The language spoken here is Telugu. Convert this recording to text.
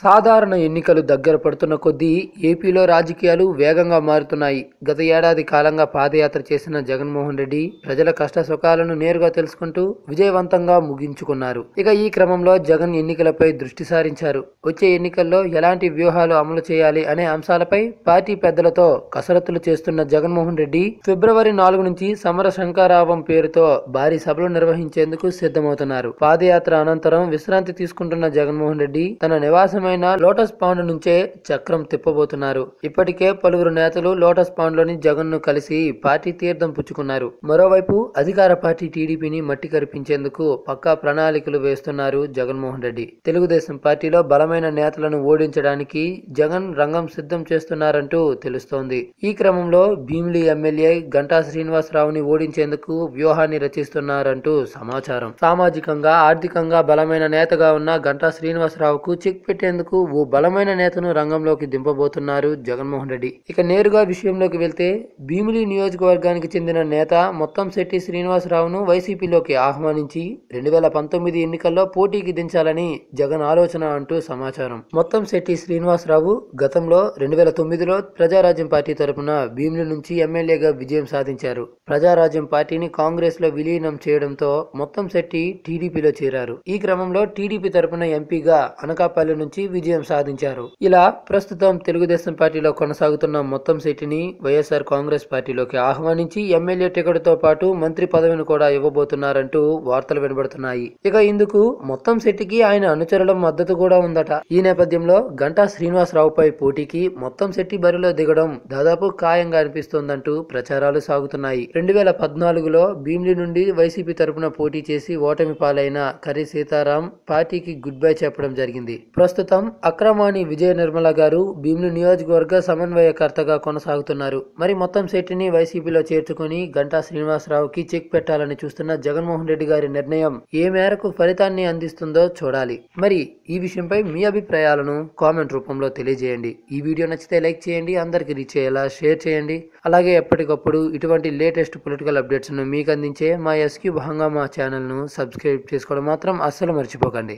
సాధారణ ఎన్నికలు దగ్గర పడుతున్న కొద్దీ ఏపీలో రాజకీయాలు వేగంగా మారుతున్నాయి. గత ఏడాది కాలంగా పాదయాత్ర చేసిన జగన్మోహన్ రెడ్డి ప్రజల కష్ట సుఖాలను నేరుగా తెలుసుకుంటూ విజయవంతంగా ముగించుకున్నారు. ఇక ఈ క్రమంలో జగన్ ఎన్నికలపై దృష్టి సారించారు. వచ్చే ఎన్నికల్లో ఎలాంటి వ్యూహాలు అమలు చేయాలి అనే అంశాలపై పార్టీ పెద్దలతో కసరత్తులు చేస్తున్న జగన్మోహన్ రెడ్డి ఫిబ్రవరి 4 నుంచి సమర శంఖారావం పేరుతో భారీ సభలు నిర్వహించేందుకు సిద్ధమవుతున్నారు. పాదయాత్ర అనంతరం విశ్రాంతి తీసుకుంటున్న జగన్మోహన్ రెడ్డి తన నివాసమైన లోటస్ పాండ్ నుంచే చక్రం తిప్పబోతున్నారు. ఇప్పటికే పలువురు నేతలు లోటస్ పాండ్ లోని జగన్ ను కలిసి పార్టీ తీర్థం పుచ్చుకున్నారు. మరోవైపు అధికార పార్టీ టీడీపీని మట్టి కరిపించేందుకు పక్కా ప్రణాళికలు వేస్తున్నారు జగన్మోహన్ రెడ్డి. తెలుగుదేశం పార్టీలో బలమైన నేతలను ఓడించడానికి జగన్ రంగం సిద్ధం చేస్తున్నారంటూ తెలుస్తోంది. ఈ క్రమంలో భీమిలి ఎమ్మెల్యే గంటా శ్రీనివాసరావుని ఓడించేందుకు వ్యూహాన్ని రచిస్తున్నారంటూ సమాచారం. సామాజికంగా ఆర్థికంగా బలమైన నేతగా ఉన్న గంటా శ్రీనివాసరావుకు చెక్ పెట్టేందుకు ఓ బలమైన నేతను రంగంలోకి దింపబోతున్నారు జగన్మోహన్ రెడ్డి. ఇక నేరుగా విషయంలోకి వెళ్తే భీమిలి నియోజకవర్గానికి చెందిన నేత మొత్తంశెట్టి శ్రీనివాసరావును వైసీపీలోకి ఆహ్వానించి 2019 ఎన్నికల్లో పోటీకి దించాలని జగన్ ఆలోచన అంటూ సమాచారం. మొత్తంశెట్టి శ్రీనివాసరావు గతంలో 2009లో ప్రజారాజ్యం పార్టీ తరపున భీమిలి నుంచి ఎమ్మెల్యేగా విజయం సాధించారు. ప్రజారాజ్యం పార్టీని కాంగ్రెస్ లో విలీనం చేయడంతో మొత్తంశెట్టి టీడీపీలో చేరారు. ఈ క్రమంలో టీడీపీ తరపున ఎంపీగా అనకాపల్లి నుంచి విజయం సాధించారు. ఇలా ప్రస్తుతం తెలుగుదేశం పార్టీలో కొనసాగుతున్న మొత్తంశెట్టిని వైఎస్ఆర్ కాంగ్రెస్ పార్టీలోకి ఆహ్వానించి ఎమ్మెల్యే టికెట్ తో పాటు మంత్రి పదవిని కూడా ఇవ్వబోతున్నారంటూ వార్తలు వినబడుతున్నాయి. ఇక ఇందుకు మొత్తంశెట్టికి ఆయన అనుచరుల మద్దతు కూడా ఉందట. ఈ నేపథ్యంలో గంటా శ్రీనివాసరావుపై పోటీకి మొత్తంశెట్టి బరిలో దిగడం దాదాపు ఖాయంగా అనిపిస్తోందంటూ ప్రచారాలు సాగుతున్నాయి. 2014లో భీమిలి నుండి వైసీపీ తరపున పోటీ చేసి ఓటమి పాలైన కర్రి సీతారాం పార్టీకి గుడ్ బై చెప్పడం జరిగింది. ప్రస్తుతం అక్రమాణి విజయ నిర్మల గారు భీమిలి నియోజకవర్గ సమన్వయకర్తగా కొనసాగుతున్నారు. మరి మొత్తంశెట్టిని వైసీపీలో చేర్చుకుని గంటా శ్రీనివాసరావుకి చెక్ పెట్టాలని చూస్తున్న జగన్మోహన్ రెడ్డి గారి నిర్ణయం ఏ మేరకు ఫలితాన్ని అందిస్తుందో చూడాలి. మరి ఈ విషయంపై మీ అభిప్రాయాలను కామెంట్ రూపంలో తెలియజేయండి. ఈ వీడియో నచ్చితే లైక్ చేయండి, అందరికి రీచ్ అయ్యేలా షేర్ చేయండి. అలాగే ఎప్పటికప్పుడు ఇటువంటి లేటెస్ట్ పొలిటికల్ అప్డేట్స్ ను మీకు అందించే మా ఎస్క్యూబ్ హంగామా ఛానల్ ను సబ్స్క్రైబ్ చేసుకోవడం మాత్రం అస్సలు మర్చిపోకండి.